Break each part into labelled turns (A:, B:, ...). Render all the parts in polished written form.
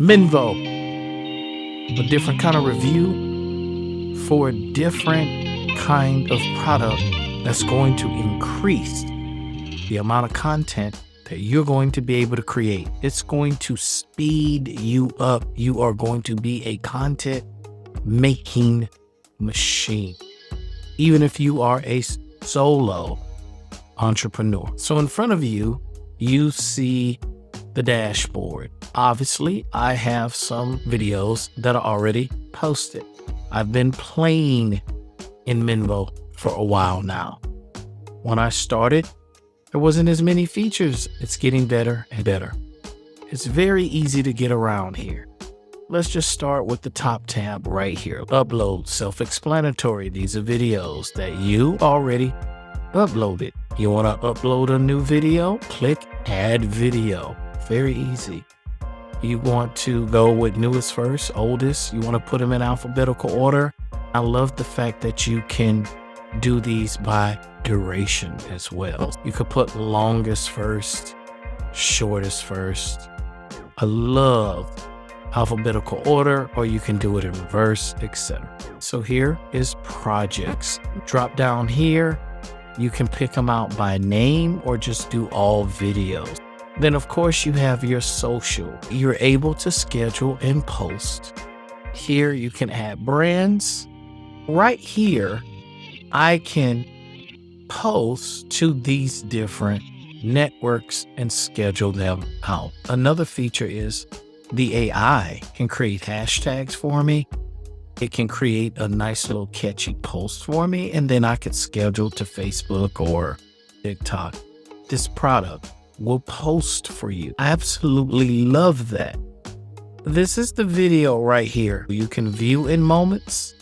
A: Menvo, a different kind of review for a different kind of product that's going to increase the amount of content that you're going to be able to create. It's going to speed you up. You are going to be a content making machine, even if you are a solo entrepreneur. So in front of you, you see the dashboard. Obviously, I have some videos that are already posted. I've been playing in Minvo for a while now. When I started, there wasn't as many features. It's getting better and better. It's very easy to get around here. Let's just start with the top tab right here. Upload, self-explanatory. These are videos that you already uploaded. You want to upload a new video? Click add video. Very easy. You want to go with newest first, oldest. You want to put them in alphabetical order. I love the fact that you can do these by duration as well. You could put longest first, shortest first. I love alphabetical order, or you can do it in reverse, etc. So here is projects. Drop down here. You can pick them out by name or just do all videos. Then of course you have your social. You're able to schedule and post. Here you can add brands. Right here, I can post to these different networks and schedule them out. Another feature is the AI can create hashtags for me. It can create a nice little catchy post for me, and then I could schedule to Facebook or TikTok. This product will post for you. I absolutely love that. This is the video right here. You can view in moments.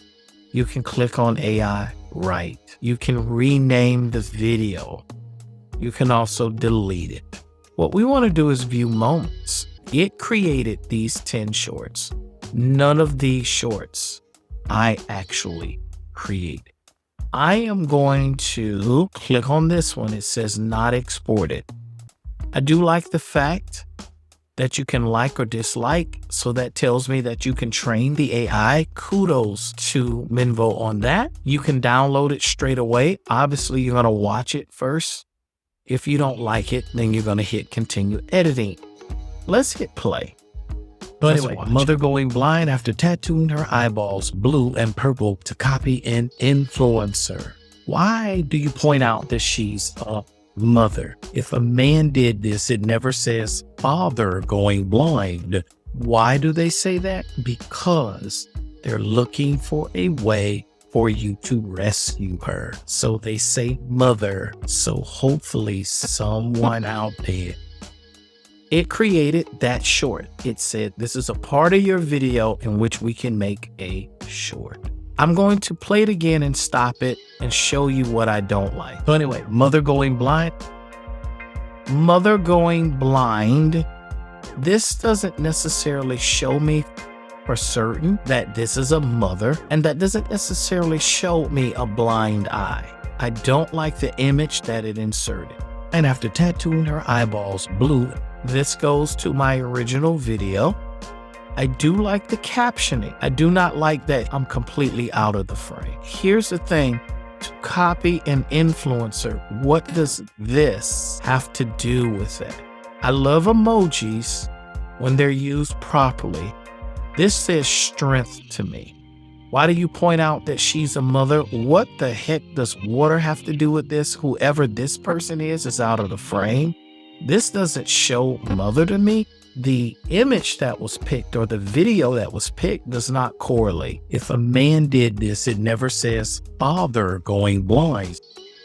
A: You can click on AI right. You can rename the video. You can also delete it. What we want to do is view moments. It created these 10 shorts. None of these shorts I actually created. I am going to click on this one. It says not exported. I do like the fact that you can like or dislike. So that tells me that you can train the AI. Kudos to Menvo on that. You can download it straight away. Obviously, you're going to watch it first. If you don't like it, then you're going to hit continue editing. Let's hit play. But anyway, mother going blind after tattooing her eyeballs blue and purple to copy an influencer. Why do you point out that she's a mother? If a man did this, it never says father going blind. Why do they say that? Because they're looking for a way for you to rescue her. So they say mother. So hopefully someone out there. It created that short. It said, this is a part of your video in which we can make a short. I'm going to play it again and stop it and show you what I don't like. So anyway, mother going blind. Mother going blind. This doesn't necessarily show me for certain that this is a mother, and that doesn't necessarily show me a blind eye. I don't like the image that it inserted. And after tattooing her eyeballs blue, this goes to my original video. I do like the captioning. I do not like that I'm completely out of the frame. Here's the thing, to copy an influencer, what does this have to do with it? I love emojis when they're used properly. This says strength to me. Why do you point out that she's a mother? What the heck does water have to do with this? Whoever this person is out of the frame. This doesn't show mother to me. The image that was picked or the video that was picked does not correlate. If a man did this, it never says father going blind.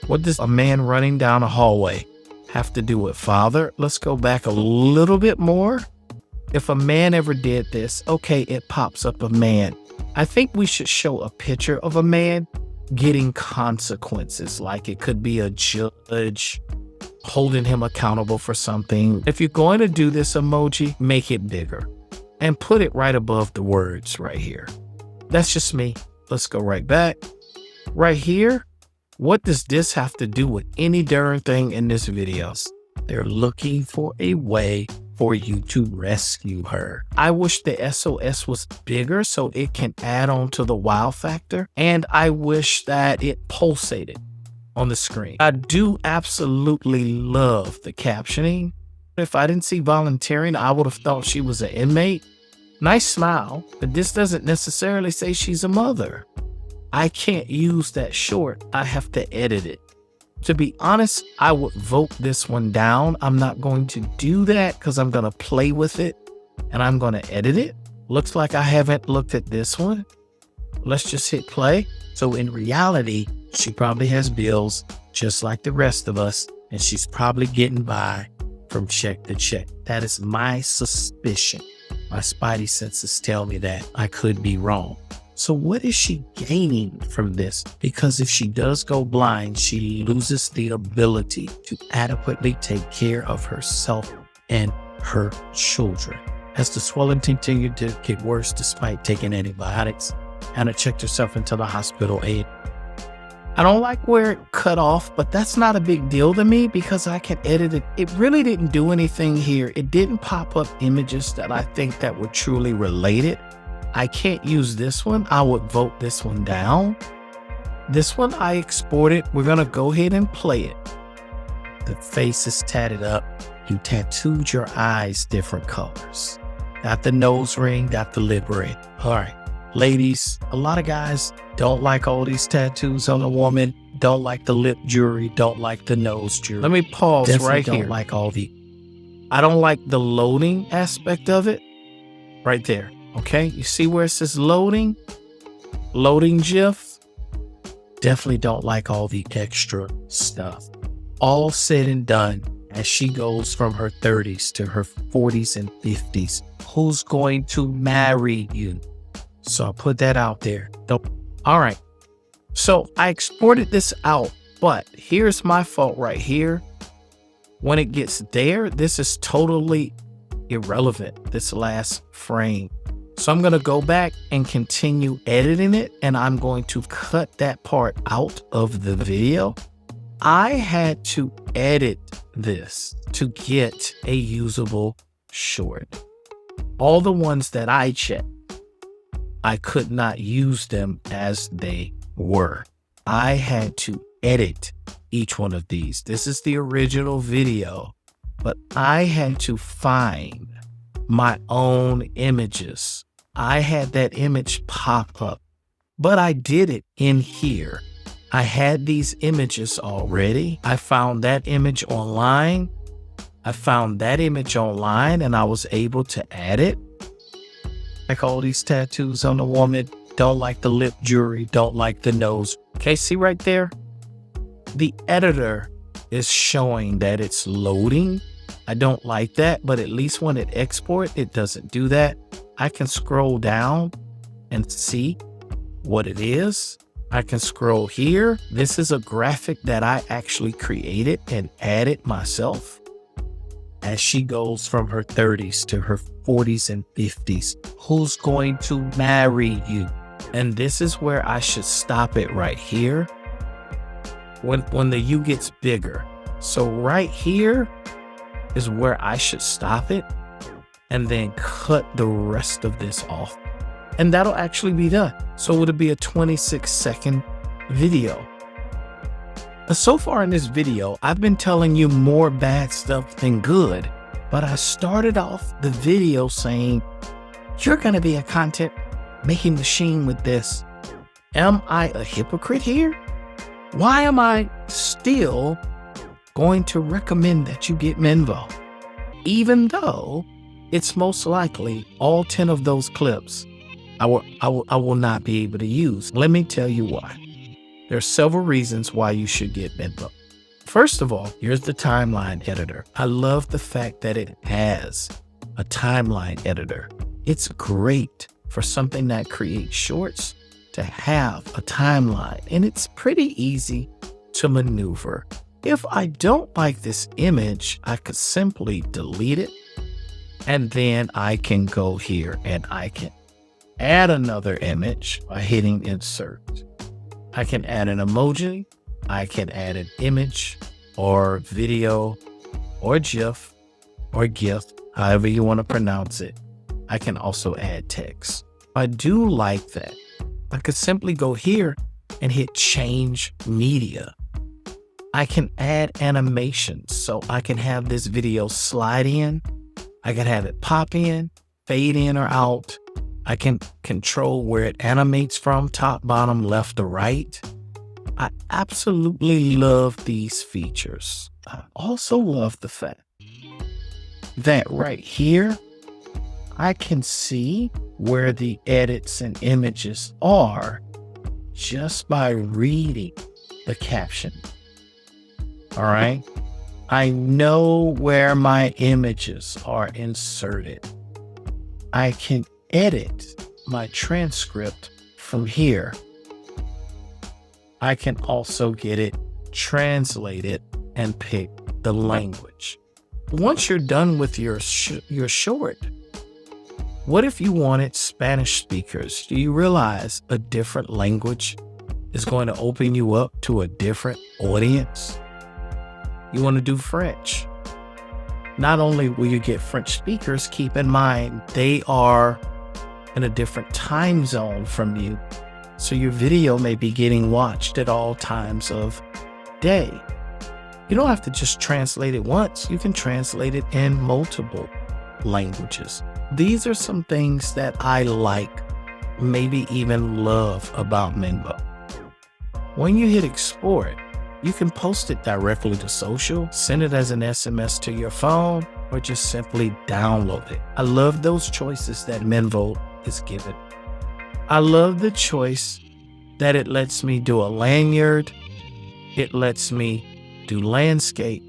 A: What does a man running down a hallway have to do with father? Let's go back a little bit more. If a man ever did this, okay, it pops up a man. I think we should show a picture of a man getting consequences, like it could be a judge holding him accountable for something. If you're going to do this emoji, make it bigger and put it right above the words right here. That's just me. Let's go right back. Right here, what does this have to do with any darn thing in this video? They're looking for a way for you to rescue her. I wish the SOS was bigger so it can add on to the wow factor. And I wish that it pulsated on the screen. I do absolutely love the captioning. If I didn't see volunteering, I would have thought she was an inmate. Nice smile, but this doesn't necessarily say she's a mother. I can't use that short. I have to edit it. To be honest, I would vote this one down. I'm not going to do that because I'm going to play with it and I'm going to edit it. Looks like I haven't looked at this one. Let's just hit play. So in reality, she probably has bills just like the rest of us, and she's probably getting by from check to check. That is my suspicion. My spidey senses tell me that. I could be wrong. So what is she gaining from this? Because if she does go blind, she loses the ability to adequately take care of herself and her children. As the swelling continued to get worse despite taking antibiotics, Hannah checked herself into the hospital aid. I don't like where it cut off, but that's not a big deal to me because I can edit it. It really didn't do anything here. It didn't pop up images that I think that were truly related. I can't use this one. I would vote this one down. This one I exported. We're going to go ahead and play it. The face is tatted up. You tattooed your eyes different colors. Got the nose ring, got the lip ring. All right. Ladies, a lot of guys don't like all these tattoos on a woman, don't like the lip jewelry, don't like the nose jewelry. Let me pause right here. I don't like the loading aspect of it right there. Okay, you see where it says loading GIF? Definitely don't like all the extra stuff. All said and done, as she goes from her 30s to her 40s and 50s, who's going to marry you? So I'll put that out there. All right. So I exported this out, but here's my fault right here. When it gets there, this is totally irrelevant, this last frame. So I'm going to go back and continue editing it, and I'm going to cut that part out of the video. I had to edit this to get a usable short. All the ones that I checked, I could not use them as they were. I had to edit each one of these. This is the original video, but I had to find my own images. I had that image pop up, but I did it in here. I had these images already. I found that image online. And I was able to add it. Like all these tattoos on the woman, don't like the lip jewelry, don't like the nose. Okay, see right there? The editor is showing that it's loading. I don't like that, but at least when it exports, it doesn't do that. I can scroll down and see what it is. I can scroll here. This is a graphic that I actually created and added myself. As she goes from her 30s to her 40s and 50s, who's going to marry you? And this is where I should stop it right here. When the U gets bigger. So right here is where I should stop it and then cut the rest of this off. And that'll actually be done. So it'll be a 26-second video. So far in this video, I've been telling you more bad stuff than good, but I started off the video saying, you're going to be a content making machine with this. Am I a hypocrite here? Why am I still going to recommend that you get Menvo? Even though it's most likely all 10 of those clips I will not be able to use. Let me tell you why. There are several reasons why you should get Menvo. First of all, here's the timeline editor. I love the fact that it has a timeline editor. It's great for something that creates shorts to have a timeline, and it's pretty easy to maneuver. If I don't like this image, I could simply delete it, and then I can go here and I can add another image by hitting insert. I can add an emoji, I can add an image or video or GIF or GIF. however you want to pronounce it. I can also add text. I do like that. I could simply go here and hit change media. I can add animations, so I can have this video slide in. I can have it pop in, fade in or out. I can control where it animates from, top, bottom, left, or right. I absolutely love these features. I also love the fact that right here, I can see where the edits and images are just by reading the caption. All right. I know where my images are inserted. I can edit my transcript from here. I can also get it translated and pick the language. Once you're done with your short, what if you wanted Spanish speakers? Do you realize a different language is going to open you up to a different audience? You want to do French. Not only will you get French speakers, keep in mind they are in a different time zone from you. So your video may be getting watched at all times of day. You don't have to just translate it once. You can translate it in multiple languages. These are some things that I like, maybe even love about Menvo. When you hit export, you can post it directly to social, send it as an SMS to your phone, or just simply download it. I love those choices that Menvo is given. I love the choice that it lets me do a lanyard, it lets me do landscape,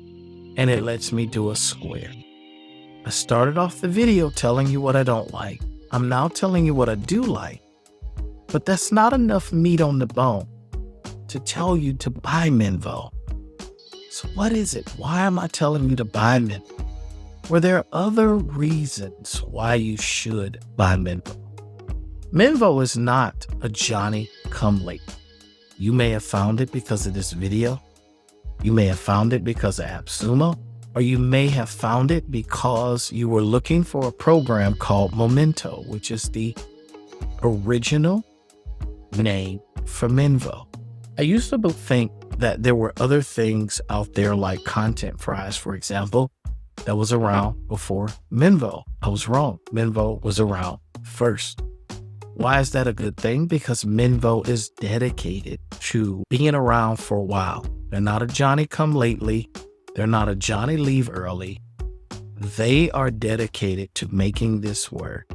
A: and it lets me do a square. I started off the video telling you what I don't like. I'm now telling you what I do like, but that's not enough meat on the bone to tell you to buy Menvo. So what is it? Why am I telling you to buy Menvo? Well, there are other reasons why you should buy Menvo. Menvo is not a Johnny come late. You may have found it because of this video. You may have found it because of AppSumo, or you may have found it because you were looking for a program called Memento, which is the original name for Menvo. I used to think that there were other things out there like Content Fries, for example, that was around before Menvo. I was wrong. Menvo was around first. Why is that a good thing? Because Menvo is dedicated to being around for a while. They're not a Johnny come lately. They're not a Johnny leave early. They are dedicated to making this work.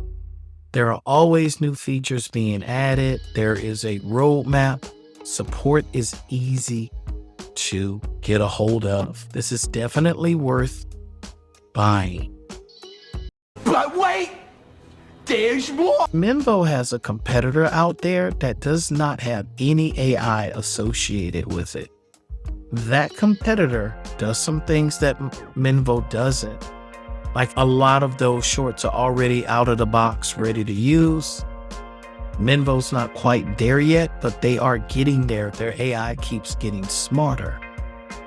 A: There are always new features being added. There is a roadmap. Support is easy to get a hold of. This is definitely worth buying.
B: But wait, there's more.
A: Menvo has a competitor out there that does not have any AI associated with it. That competitor does some things that Menvo doesn't. Like a lot of those shorts are already out of the box, ready to use. Menvo's not quite there yet, but they are getting there. Their AI keeps getting smarter.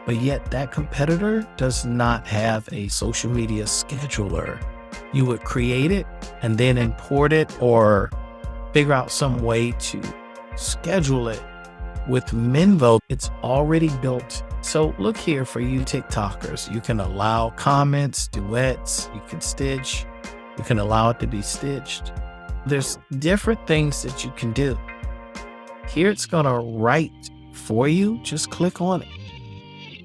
A: But yet that competitor does not have a social media scheduler. You would create it and then import it or figure out some way to schedule it. With Menvo, it's already built. So look here for you TikTokers. You can allow comments, duets, you can stitch, you can allow it to be stitched. There's different things that you can do. Here it's gonna write for you. Just click on it.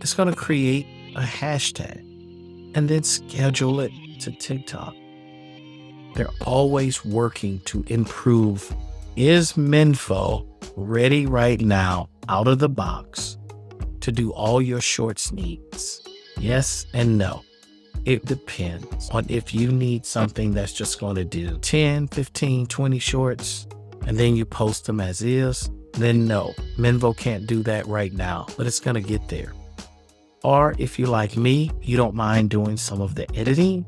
A: It's gonna create a hashtag and then schedule it to TikTok. They're always working to improve. Is Menvo ready right now, out of the box, to do all your shorts needs? Yes and no. It depends on if you need something that's just going to do 10, 15, 20 shorts, and then you post them as is, then no, Menvo can't do that right now, but it's going to get there. Or if you're like me, you don't mind doing some of the editing,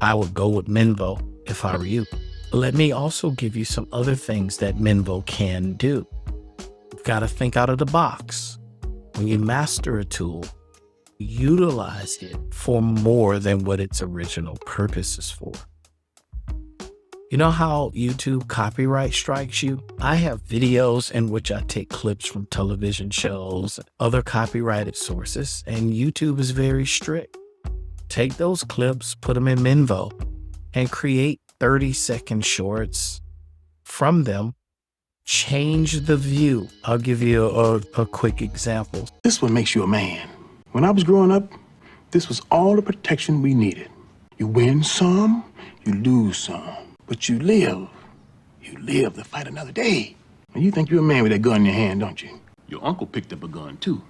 A: I would go with Menvo if I were you. But let me also give you some other things that Menvo can do. You've got to think out of the box. When you master a tool, utilize it for more than what its original purpose is for. You know how YouTube copyright strikes you? I have videos in which I take clips from television shows and other copyrighted sources, and YouTube is very strict. Take those clips, put them in Menvo, and create 30-second shorts from them. Change the view. I'll give you a quick example.
C: This is what makes you a man. When I was growing up, this was all the protection we needed. You win some, you lose some. But you live to fight another day. And you think you're a man with that gun in your hand, don't you? Your uncle picked up a gun, too.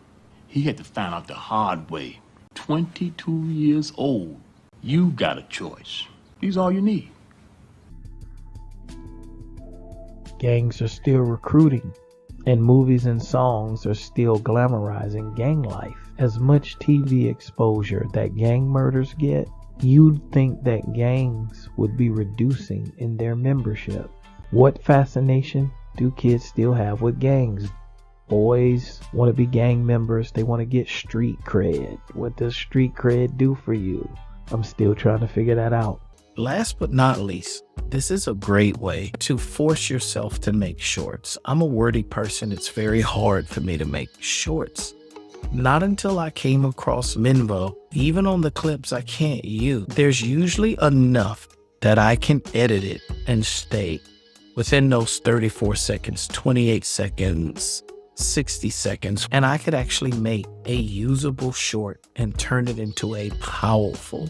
C: He had to find out the hard way. 22 years old. You got a choice. He's all you need.
D: Gangs are still recruiting, and movies and songs are still glamorizing gang life. As much TV exposure that gang murders get, you'd think that gangs would be reducing in their membership. What fascination do kids still have with gangs? Boys want to be gang members. They want to get street cred. What does street cred do for you? I'm still trying to figure that out.
A: Last but not least, this is a great way to force yourself to make shorts. I'm a wordy person. It's very hard for me to make shorts. Not until I came across Minvo, even on the clips I can't use, there's usually enough that I can edit it and stay within those 34 seconds, 28 seconds, 60 seconds, and I could actually make a usable short and turn it into a powerful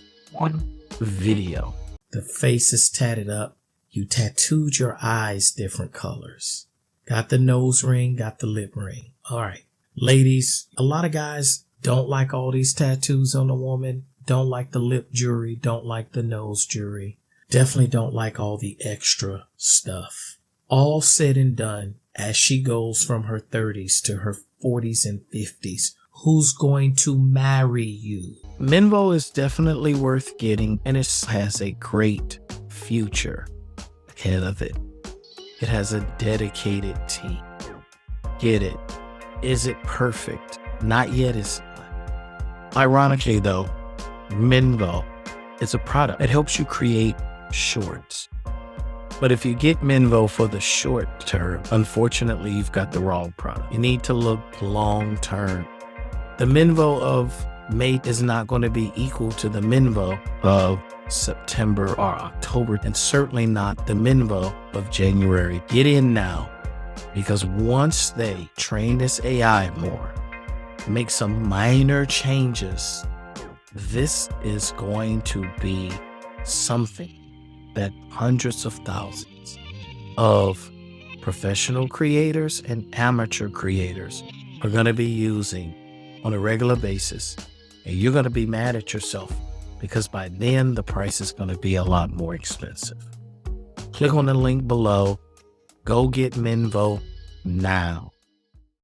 A: video. The face is tatted up. You tattooed your eyes different colors. Got the nose ring, got the lip ring. All right. Ladies, a lot of guys don't like all these tattoos on a woman, don't like the lip jewelry, don't like the nose jewelry, definitely don't like all the extra stuff. All said and done, as she goes from her 30s to her 40s and 50s, who's going to marry you? Menvo is definitely worth getting, and it has a great future ahead of it. It has a dedicated team. Get it. Is it perfect? Not yet, it's not. Ironically though, Menvo is a product that helps you create shorts. But if you get Menvo for the short term, unfortunately, you've got the wrong product. You need to look long term. The Menvo of May is not going to be equal to the Menvo of September or October, and certainly not the Menvo of January. Get in now. Because once they train this AI more, make some minor changes, this is going to be something that hundreds of thousands of professional creators and amateur creators are going to be using on a regular basis. And you're going to be mad at yourself because by then the price is going to be a lot more expensive. Click on the link below. Go get Menvo now.